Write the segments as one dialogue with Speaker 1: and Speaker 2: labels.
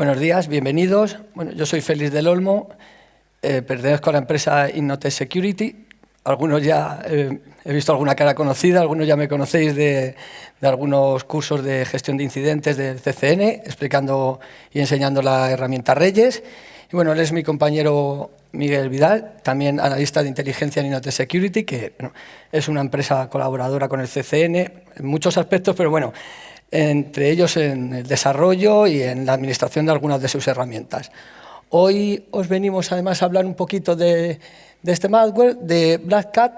Speaker 1: Buenos días, bienvenidos. Bueno, yo soy Félix del Olmo, pertenezco a la empresa Innotech Security. Algunos ya he visto alguna cara conocida, algunos ya me conocéis de algunos cursos de gestión de incidentes del CCN, explicando y enseñando la herramienta Reyes. Y bueno, él es mi compañero Miguel Vidal, también analista de inteligencia en Innotech Security, que bueno, es una empresa colaboradora con el CCN en muchos aspectos, pero bueno, entre ellos en el desarrollo y en la administración de algunas de sus herramientas. Hoy os venimos además a hablar un poquito de este malware, de Black Cat.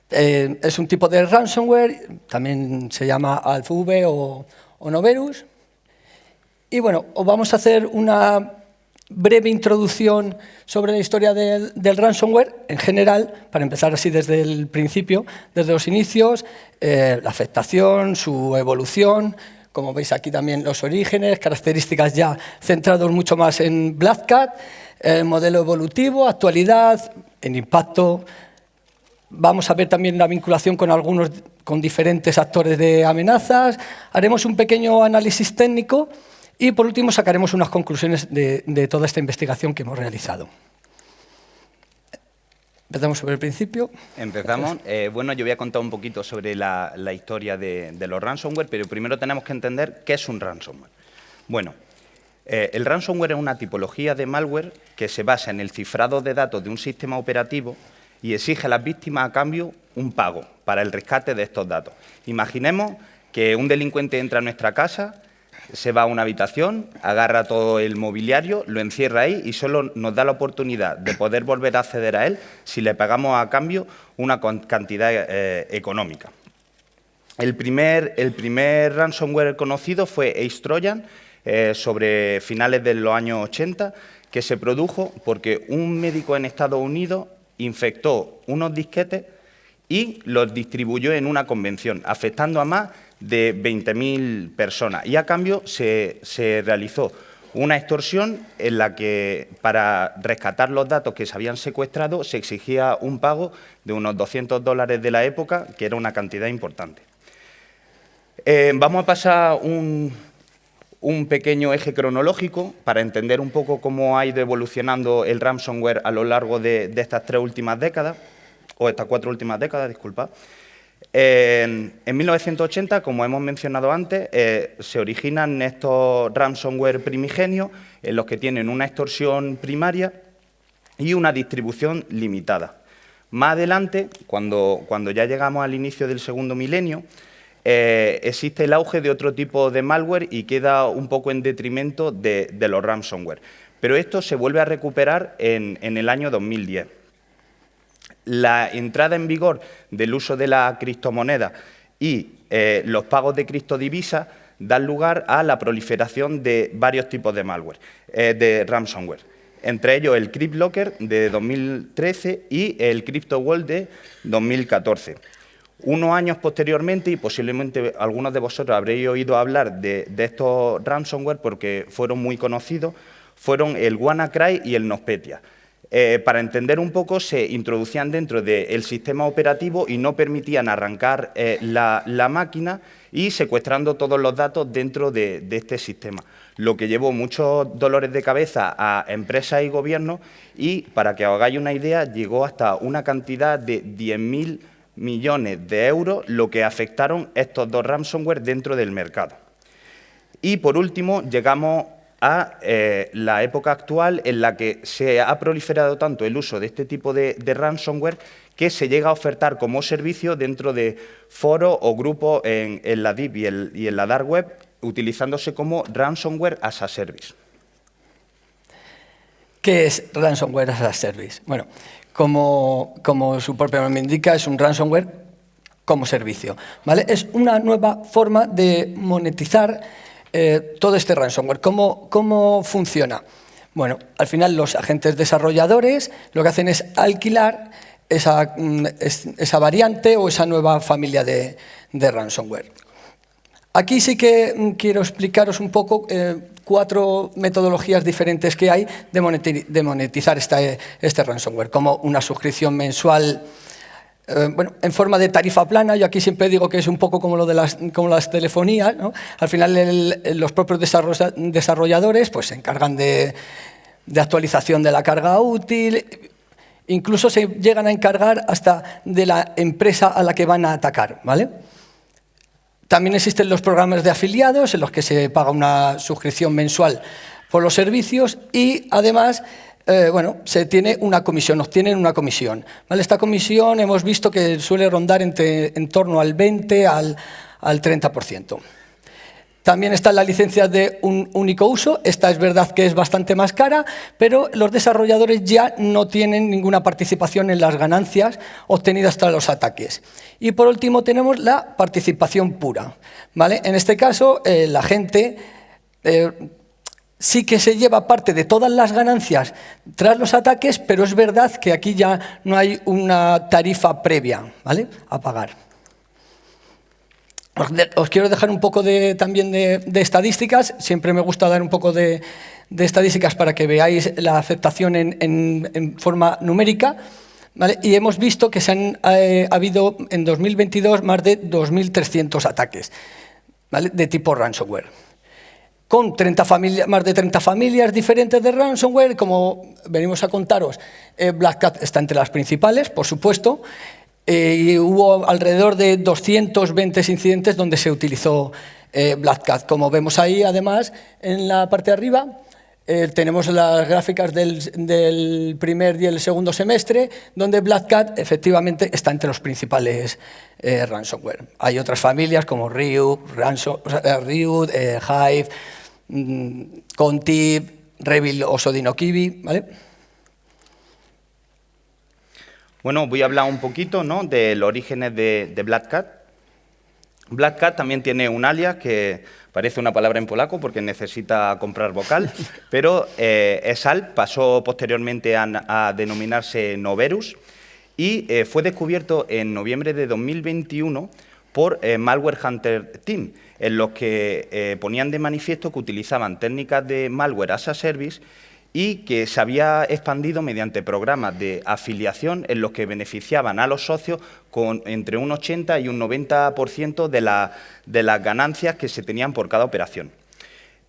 Speaker 1: Es un tipo de ransomware, también se llama AlphaV o Noverus. Y bueno, os vamos a hacer una breve introducción sobre la historia del ransomware en general, para empezar así desde el principio, desde los inicios, la afectación, su evolución, como veis aquí también los orígenes, características ya centrados mucho más en Black Cat, el modelo evolutivo, actualidad, el impacto. Vamos a ver también la vinculación con diferentes actores de amenazas, haremos un pequeño análisis técnico y, por último, sacaremos unas conclusiones de toda esta investigación que hemos realizado. Empezamos sobre el principio.
Speaker 2: Empezamos. Bueno, yo voy a contar un poquito sobre la historia de los ransomware, pero primero tenemos que entender qué es un ransomware. Bueno, el ransomware es una tipología de malware que se basa en el cifrado de datos de un sistema operativo y exige a las víctimas a cambio un pago para el rescate de estos datos. Imaginemos que un delincuente entra a nuestra casa, se va a una habitación, agarra todo el mobiliario, lo encierra ahí y solo nos da la oportunidad de poder volver a acceder a él si le pagamos a cambio una cantidad económica. El primer ransomware conocido fue Ace Trojan, sobre finales de los años 80, que se produjo porque un médico en Estados Unidos infectó unos disquetes y los distribuyó en una convención, afectando a más de 20.000 personas. Y a cambio se realizó una extorsión en la que, para rescatar los datos que se habían secuestrado, se exigía un pago de unos $200 de la época, que era una cantidad importante. Vamos a pasar un pequeño eje cronológico para entender un poco cómo ha ido evolucionando el ransomware a lo largo de estas 3 últimas décadas, o estas 4 últimas décadas, disculpad. En 1980, como hemos mencionado antes, se originan estos ransomware primigenios en los que tienen una extorsión primaria y una distribución limitada. Más adelante, cuando ya llegamos al inicio del segundo milenio, existe el auge de otro tipo de malware y queda un poco en detrimento de los ransomware. Pero esto se vuelve a recuperar en el año 2010. La entrada en vigor del uso de la criptomoneda y los pagos de criptodivisas dan lugar a la proliferación de varios tipos de malware, de ransomware. Entre ellos el CryptLocker de 2013 y el CryptoWall de 2014. Unos años posteriormente, y posiblemente algunos de vosotros habréis oído hablar de estos ransomware porque fueron muy conocidos, fueron el WannaCry y el NotPetya. Para entender un poco, se introducían dentro del sistema operativo y no permitían arrancar la máquina y secuestrando todos los datos dentro de este sistema, lo que llevó muchos dolores de cabeza a empresas y gobiernos y, para que os hagáis una idea, llegó hasta una cantidad de 10.000 millones de euros, lo que afectaron estos 2 ransomware dentro del mercado. Y, por último, llegamos a la época actual en la que se ha proliferado tanto el uso de este tipo de ransomware que se llega a ofertar como servicio dentro de foros o grupos en la Deep y en la Dark Web, utilizándose como Ransomware as a Service.
Speaker 1: ¿Qué es Ransomware as a Service? Bueno, como su propio nombre indica, es un ransomware como servicio, ¿vale? Es una nueva forma de monetizar todo este ransomware. ¿Cómo funciona? Bueno, al final los agentes desarrolladores lo que hacen es alquilar esa variante o esa nueva familia de ransomware. Aquí sí que quiero explicaros un poco 4 metodologías diferentes que hay de monetizar este ransomware, como una suscripción mensual bueno, en forma de tarifa plana. Yo aquí siempre digo que es un poco como como las telefonías, ¿no? Al final los propios desarrolladores pues, se encargan de actualización de la carga útil, incluso se llegan a encargar hasta de la empresa a la que van a atacar, ¿vale? También existen los programas de afiliados en los que se paga una suscripción mensual por los servicios y además bueno, se tiene una comisión, obtienen una comisión, ¿vale? Esta comisión hemos visto que suele rondar en torno al 20 al 30%. También está la licencia de un único uso. Esta es verdad que es bastante más cara, pero los desarrolladores ya no tienen ninguna participación en las ganancias obtenidas tras los ataques. Y por último tenemos la participación pura, ¿vale? En este caso la gente sí que se lleva parte de todas las ganancias tras los ataques, pero es verdad que aquí ya no hay una tarifa previa, ¿vale?, a pagar. Os quiero dejar un poco también de estadísticas. Siempre me gusta dar un poco de estadísticas para que veáis la aceptación en forma numérica, ¿vale? Y hemos visto que ha habido en 2022 más de 2.300 ataques, ¿vale?, de tipo ransomware, con más de 30 familias diferentes de ransomware. Como venimos a contaros, Black Cat está entre las principales, por supuesto, y hubo alrededor de 220 incidentes donde se utilizó Black Cat. Como vemos ahí, además, en la parte de arriba, tenemos las gráficas del primer y el segundo semestre, donde Black Cat efectivamente está entre los principales ransomware. Hay otras familias como Ryuk, Hive, Conti, Revil o Sodinokibi, ¿vale?
Speaker 2: Bueno, voy a hablar un poquito, ¿no?, de los orígenes de Black Cat. Black Cat también tiene un alias que parece una palabra en polaco porque necesita comprar vocal, pero ESAL pasó posteriormente a denominarse Noverus y fue descubierto en noviembre de 2021 por Malware Hunter Team, en los que ponían de manifiesto que utilizaban técnicas de malware as a service y que se había expandido mediante programas de afiliación en los que beneficiaban a los socios con entre un 80 y un 90% de las ganancias que se tenían por cada operación.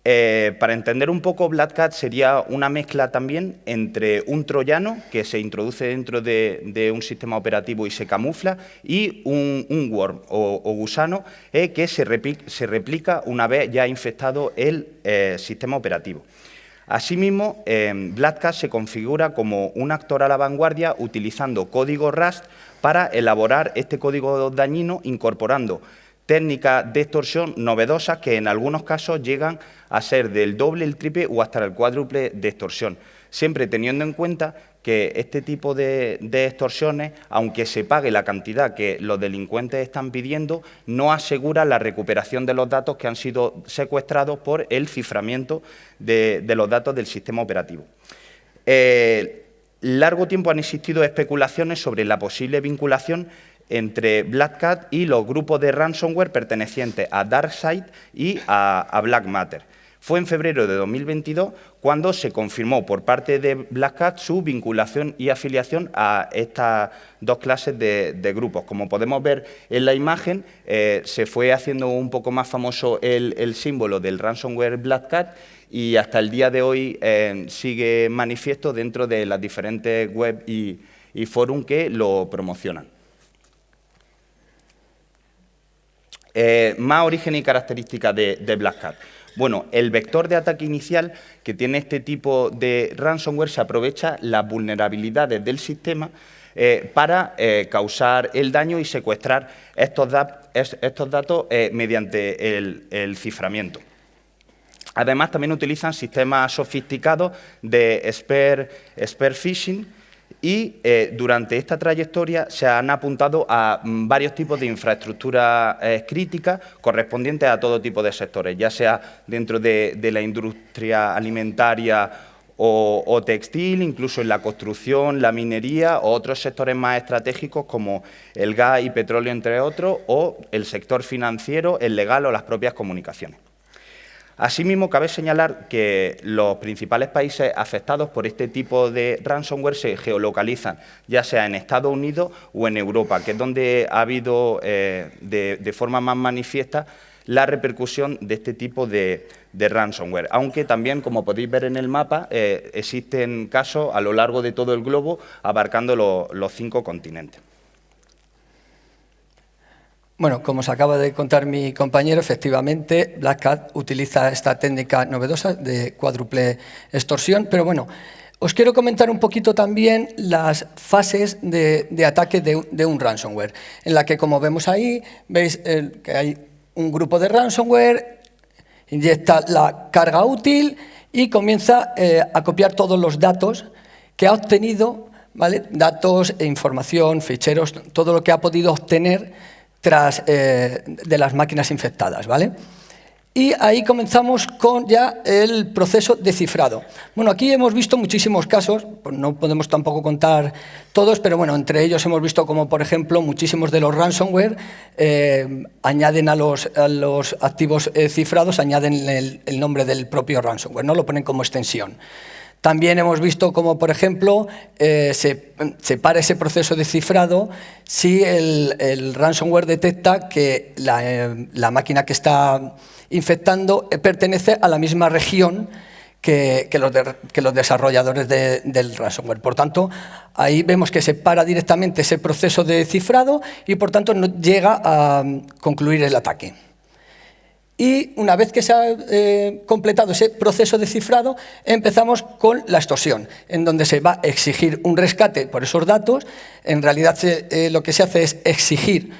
Speaker 2: Para entender un poco, Black Cat sería una mezcla también entre un troyano que se introduce dentro de un sistema operativo y se camufla y un worm o gusano que se replica una vez ya infectado el sistema operativo. Asimismo, Black Cat se configura como un actor a la vanguardia utilizando código Rust para elaborar este código dañino, incorporando técnicas de extorsión novedosas que en algunos casos llegan a ser del doble, el triple o hasta el cuádruple de extorsión. Siempre teniendo en cuenta que este tipo de extorsiones, aunque se pague la cantidad que los delincuentes están pidiendo, no asegura la recuperación de los datos que han sido secuestrados por el ciframiento de los datos del sistema operativo. Largo tiempo han existido especulaciones sobre la posible vinculación entre Black Cat y los grupos de ransomware pertenecientes a DarkSide y a Black Matter. Fue en febrero de 2022 cuando se confirmó por parte de Black Cat su vinculación y afiliación a estas dos clases de grupos. Como podemos ver en la imagen, se fue haciendo un poco más famoso el símbolo del ransomware Black Cat y hasta el día de hoy sigue manifiesto dentro de las diferentes web y foros que lo promocionan. Más origen y características de Black Cat. Bueno, el vector de ataque inicial que tiene este tipo de ransomware se aprovecha las vulnerabilidades del sistema para causar el daño y secuestrar estos datos mediante el ciframiento. Además, también utilizan sistemas sofisticados de spear phishing y durante esta trayectoria se han apuntado a varios tipos de infraestructuras críticas correspondientes a todo tipo de sectores, ya sea dentro de la industria alimentaria o textil, incluso en la construcción, la minería o otros sectores más estratégicos como el gas y petróleo, entre otros, o el sector financiero, el legal o las propias comunicaciones. Asimismo, cabe señalar que los principales países afectados por este tipo de ransomware se geolocalizan, ya sea en Estados Unidos o en Europa, que es donde ha habido de forma más manifiesta la repercusión de este tipo de ransomware. Aunque también, como podéis ver en el mapa, existen casos a lo largo de todo el globo, abarcando los 5 continentes.
Speaker 1: Bueno, como os acaba de contar mi compañero, efectivamente, Black Cat utiliza esta técnica novedosa de cuádruple extorsión, pero bueno, os quiero comentar un poquito también las fases de ataque de un ransomware, en la que, como vemos ahí, veis que hay un grupo de ransomware, inyecta la carga útil y comienza a copiar todos los datos que ha obtenido, ¿vale? Datos e información, ficheros, todo lo que ha podido obtener de las máquinas infectadas, ¿vale? Y ahí comenzamos con ya el proceso de cifrado. Bueno, aquí hemos visto muchísimos casos, pues no podemos tampoco contar todos, pero bueno, entre ellos hemos visto como, por ejemplo, muchísimos de los ransomware añaden a los activos cifrados, añaden el nombre del propio ransomware, no lo ponen como extensión. También hemos visto cómo, por ejemplo, se para ese proceso de cifrado si el ransomware detecta que la máquina que está infectando pertenece a la misma región que los desarrolladores del ransomware. Por tanto, ahí vemos que se para directamente ese proceso de cifrado y, por tanto, no llega a concluir el ataque. Y una vez que se ha completado ese proceso de cifrado, empezamos con la extorsión, en donde se va a exigir un rescate por esos datos. En realidad lo que se hace es exigir,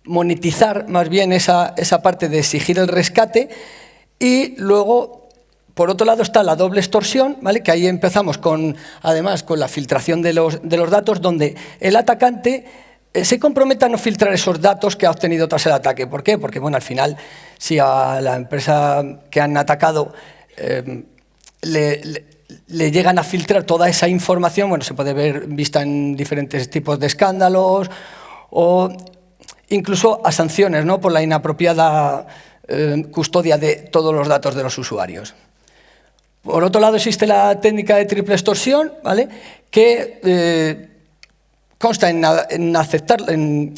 Speaker 1: monetizar más bien esa parte de exigir el rescate, y luego, por otro lado, está la doble extorsión, ¿vale? Que ahí empezamos además con la filtración de los datos, donde el atacante se compromete a no filtrar esos datos que ha obtenido tras el ataque. ¿Por qué? Porque, bueno, al final, si a la empresa que han atacado le llegan a filtrar toda esa información, bueno, se puede ver vista en diferentes tipos de escándalos o incluso a sanciones, ¿no? Por la inapropiada custodia de todos los datos de los usuarios. Por otro lado, existe la técnica de triple extorsión, ¿vale? Que consta en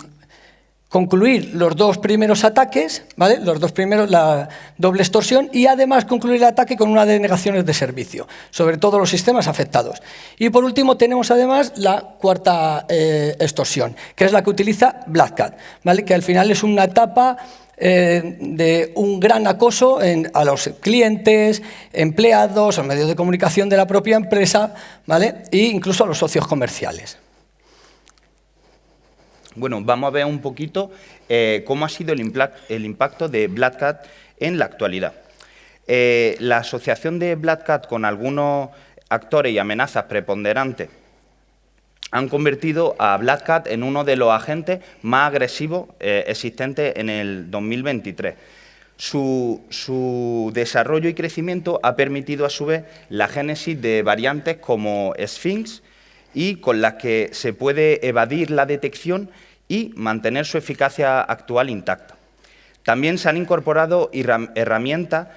Speaker 1: concluir los 2 primeros ataques, ¿vale? Los 2 primeros, la doble extorsión, y además concluir el ataque con una denegación de servicio, sobre todos los sistemas afectados. Y por último tenemos además la cuarta extorsión, que es la que utiliza Black Cat, ¿vale? Que al final es una etapa de un gran acoso a los clientes, empleados, a los medios de comunicación de la propia empresa, ¿vale? E incluso a los socios comerciales.
Speaker 2: Bueno, vamos a ver un poquito cómo ha sido el impacto de Black Cat en la actualidad. La asociación de Black Cat con algunos actores y amenazas preponderantes han convertido a Black Cat en uno de los agentes más agresivos existentes en el 2023. Su desarrollo y crecimiento ha permitido, a su vez, la génesis de variantes como Sphinx, y con las que se puede evadir la detección y mantener su eficacia actual intacta. También se han incorporado herramientas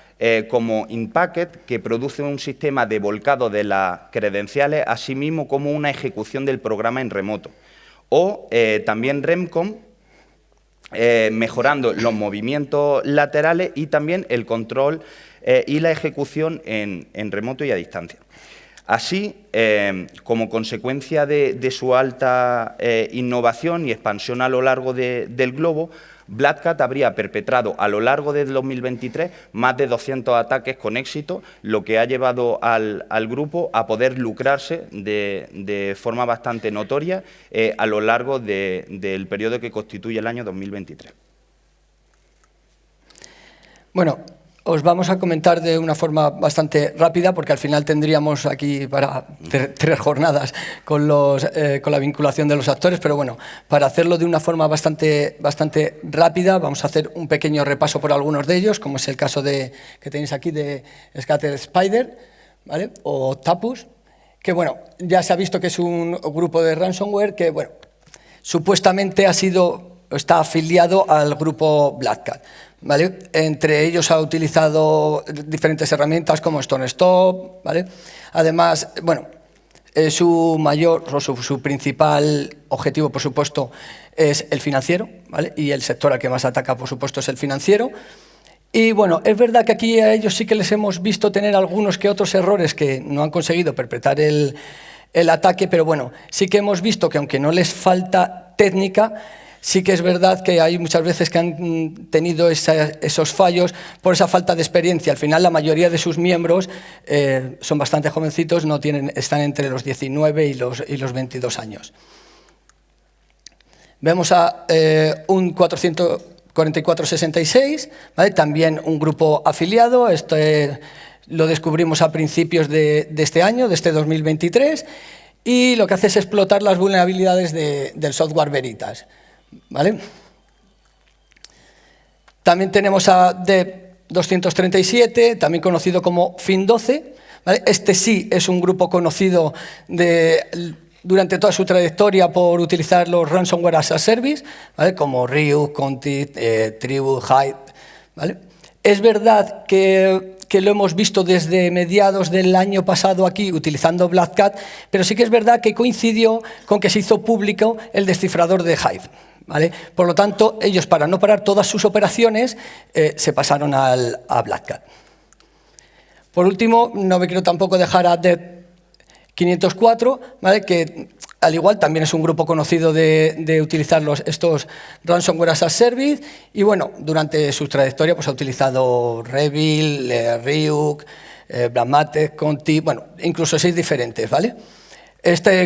Speaker 2: como Inpacket, que produce un sistema de volcado de las credenciales, así mismo como una ejecución del programa en remoto. O también Remcom, mejorando los movimientos laterales y también el control y la ejecución en remoto y a distancia. Así, como consecuencia de su alta innovación y expansión a lo largo del globo, Black Cat habría perpetrado a lo largo del 2023 más de 200 ataques con éxito, lo que ha llevado al grupo a poder lucrarse de forma bastante notoria a lo largo del periodo que constituye el año 2023.
Speaker 1: Bueno, os vamos a comentar de una forma bastante rápida, porque al final tendríamos aquí para 3 jornadas con la vinculación de los actores, pero bueno, para hacerlo de una forma bastante rápida, vamos a hacer un pequeño repaso por algunos de ellos, como es el caso que tenéis aquí de Scattered Spider, ¿vale? O Tappus, que bueno, ya se ha visto que es un grupo de ransomware que, bueno, supuestamente está afiliado al grupo Black Cat, ¿vale? Entre ellos ha utilizado diferentes herramientas como Stone Stop, ¿vale? Además, bueno, su principal objetivo, por supuesto, es el financiero, ¿vale? Y el sector al que más ataca, por supuesto, es el financiero. Y bueno, es verdad que aquí a ellos sí que les hemos visto tener algunos que otros errores que no han conseguido perpetrar el ataque, pero bueno, sí que hemos visto que aunque no les falta técnica, sí que es verdad que hay muchas veces que han tenido esos fallos por esa falta de experiencia. Al final, la mayoría de sus miembros son bastante jovencitos, están entre los 19 y los 22 años. Vemos a un 4466, ¿vale? También un grupo afiliado. Lo descubrimos a principios de este año, de este 2023, y lo que hace es explotar las vulnerabilidades del software Veritas, ¿vale? También tenemos a D237, también conocido como Fin12, ¿vale? Este sí es un grupo conocido durante toda su trayectoria por utilizar los ransomware as a service, ¿vale? Como Ryuk, Contit, Tribute, Hive, ¿vale? Es verdad que lo hemos visto desde mediados del año pasado aquí utilizando Black Cat, pero sí que es verdad que coincidió con que se hizo público el descifrador de Hive, ¿vale? Por lo tanto, ellos, para no parar todas sus operaciones, se pasaron a Black Cat. Por último, no me quiero tampoco dejar a D504, ¿vale? Que al igual también es un grupo conocido de utilizar estos ransomware as a service, y bueno, durante su trayectoria pues ha utilizado Revil, Ryuk, Blackmatic, Conti, bueno, incluso 6 diferentes, ¿vale?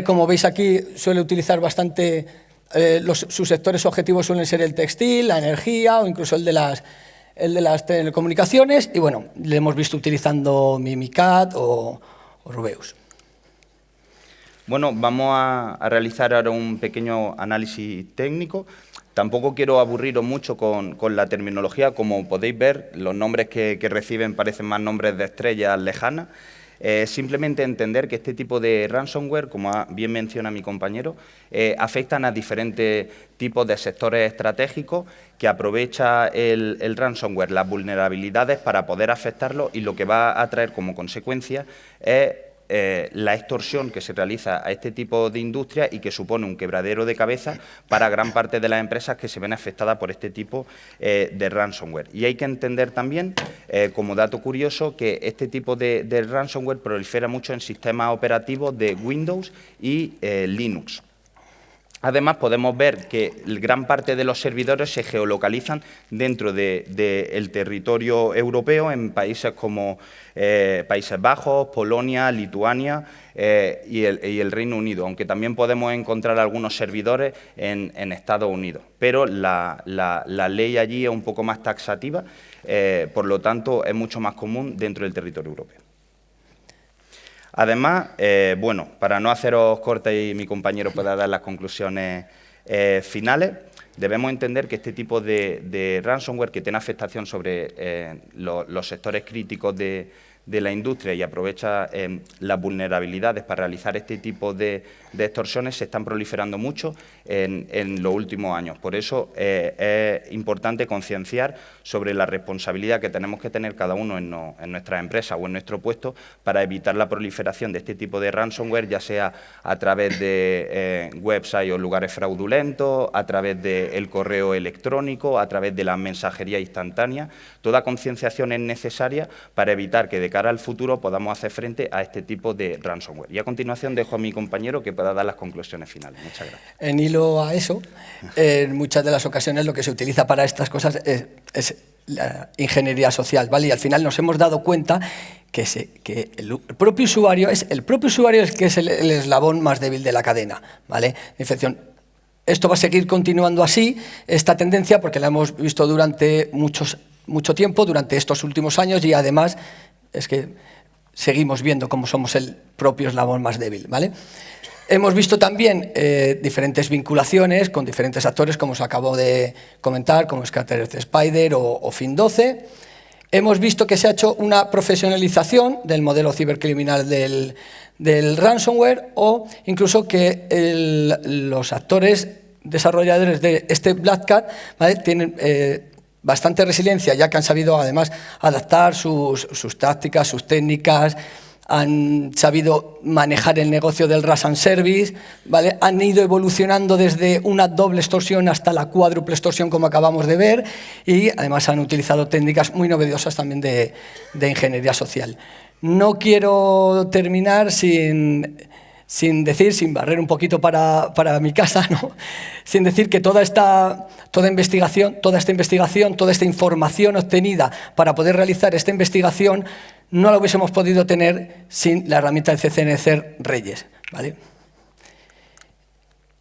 Speaker 1: Como veis aquí, suele utilizar bastante, sus sectores objetivos suelen ser el textil, la energía o incluso el de las telecomunicaciones, y bueno, le hemos visto utilizando Mimikat o Rubeus.
Speaker 2: Bueno, vamos a realizar ahora un pequeño análisis técnico. Tampoco quiero aburriros mucho con la terminología. Como podéis ver, los nombres que reciben parecen más nombres de estrellas lejanas. Simplemente entender que este tipo de ransomware, como bien menciona mi compañero, afectan a diferentes tipos de sectores estratégicos que aprovecha el ransomware las vulnerabilidades para poder afectarlo, y lo que va a traer como consecuencia es la extorsión que se realiza a este tipo de industria y que supone un quebradero de cabeza para gran parte de las empresas que se ven afectadas por este tipo de ransomware. Y hay que entender también, como dato curioso, que este tipo de ransomware prolifera mucho en sistemas operativos de Windows y Linux. Además, podemos ver que gran parte de los servidores se geolocalizan dentro del territorio europeo, en países como Países Bajos, Polonia, Lituania y el Reino Unido, aunque también podemos encontrar algunos servidores en Estados Unidos. Pero la ley allí es un poco más taxativa, por lo tanto, es mucho más común dentro del territorio europeo. Además, bueno, para no haceros cortes y mi compañero pueda dar las conclusiones finales, debemos entender que este tipo de ransomware que tiene afectación sobre los sectores críticos de la industria y aprovecha las vulnerabilidades para realizar este tipo de extorsiones se están proliferando mucho en los últimos años. Por eso es importante concienciar sobre la responsabilidad que tenemos que tener cada uno en nuestra empresa o en nuestro puesto para evitar la proliferación de este tipo de ransomware, ya sea a través de websites o lugares fraudulentos, a través del correo electrónico, a través de la mensajería instantánea. Toda concienciación es necesaria para evitar que de cara al futuro podamos hacer frente a este tipo de ransomware. Y a continuación dejo a mi compañero que pueda dar las conclusiones finales. Muchas gracias.
Speaker 1: En hilo a eso, en muchas de las ocasiones lo que se utiliza para estas cosas es la ingeniería social, ¿vale? Y al final nos hemos dado cuenta que el propio usuario es el que es el eslabón más débil de la cadena, ¿vale? De infección. Esto va a seguir continuando así, esta tendencia, porque la hemos visto durante mucho tiempo, durante estos últimos años, y además es que seguimos viendo cómo somos el propio eslabón más débil, ¿vale? Hemos visto también diferentes vinculaciones con diferentes actores, como os acabo de comentar, como Scattered Spider o Fin12. Hemos visto que se ha hecho una profesionalización del modelo cibercriminal del ransomware, o incluso que los actores desarrolladores de este Black Cat, ¿vale? bastante resiliencia, ya que han sabido además adaptar sus tácticas, sus técnicas, han sabido manejar el negocio del Rush and Service, ¿vale? Han ido evolucionando desde una doble extorsión hasta la cuádruple extorsión, como acabamos de ver, y además han utilizado técnicas muy novedosas también de ingeniería social. No quiero terminar sin barrer un poquito para mi casa, ¿no? Sin decir que toda esta investigación, toda esta información obtenida para poder realizar esta investigación, no la hubiésemos podido tener sin la herramienta de CCNCER Reyes, ¿vale?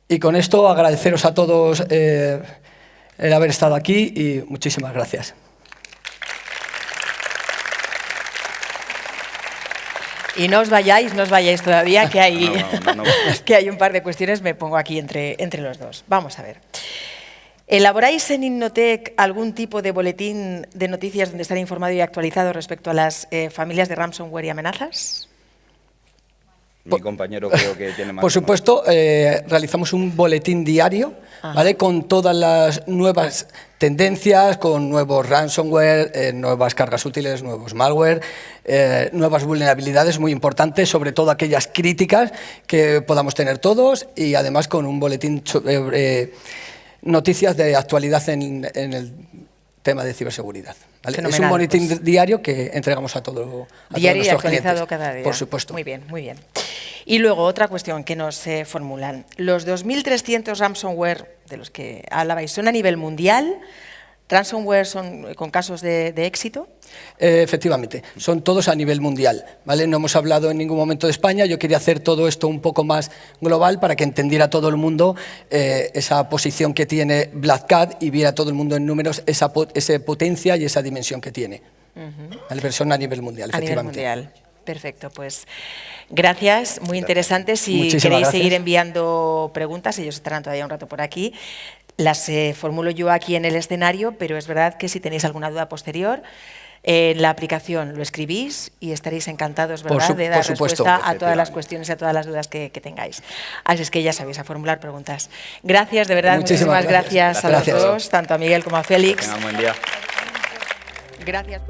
Speaker 1: Y con esto agradeceros a todos el haber estado aquí y muchísimas gracias.
Speaker 3: Y no os vayáis todavía, que hay,
Speaker 2: No.
Speaker 3: que hay un par de cuestiones, me pongo aquí entre los dos. Vamos a ver. ¿Elaboráis en Innotec algún tipo de boletín de noticias donde estar informado y actualizado respecto a las familias de ransomware y amenazas?
Speaker 2: Mi compañero creo que tiene más.
Speaker 1: Por supuesto, realizamos un boletín diario, ¿vale? Con todas las nuevas tendencias, con nuevos ransomware, nuevas cargas útiles, nuevos malware, nuevas vulnerabilidades muy importantes, sobre todo aquellas críticas que podamos tener todos, y además con un boletín sobre noticias de actualidad en el tema de ciberseguridad, ¿vale? Es un boletín diario que entregamos a todos nuestros clientes.
Speaker 3: Diario y actualizado cada día.
Speaker 1: Por supuesto.
Speaker 3: Muy bien, muy bien. Y luego otra cuestión que nos formulan. Los 2.300 ransomware de los que hablabais, ¿son a nivel mundial? ¿Ransomware son con casos de éxito?
Speaker 1: Efectivamente, son todos a nivel mundial, ¿vale? No hemos hablado en ningún momento de España. Yo quería hacer todo esto un poco más global para que entendiera todo el mundo esa posición que tiene Black Cat y viera todo el mundo en números esa potencia y esa dimensión que tiene. ¿Vale? Pero son a nivel mundial, efectivamente.
Speaker 3: A nivel mundial. Perfecto, pues gracias, muy interesante. Si
Speaker 1: Muchísimas
Speaker 3: queréis
Speaker 1: gracias.
Speaker 3: seguir enviando preguntas, ellos estarán todavía un rato por aquí. Las formulo yo aquí en el escenario, pero es verdad que si tenéis alguna duda posterior, en la aplicación lo escribís y estaréis encantados, ¿verdad?, de dar respuesta a todas las cuestiones y a todas las dudas que tengáis. Así es que ya sabéis, a formular preguntas. Gracias, de verdad, muchísimas gracias a los dos, tanto a Miguel como a Félix.
Speaker 2: Que tengan buen día.
Speaker 3: Gracias.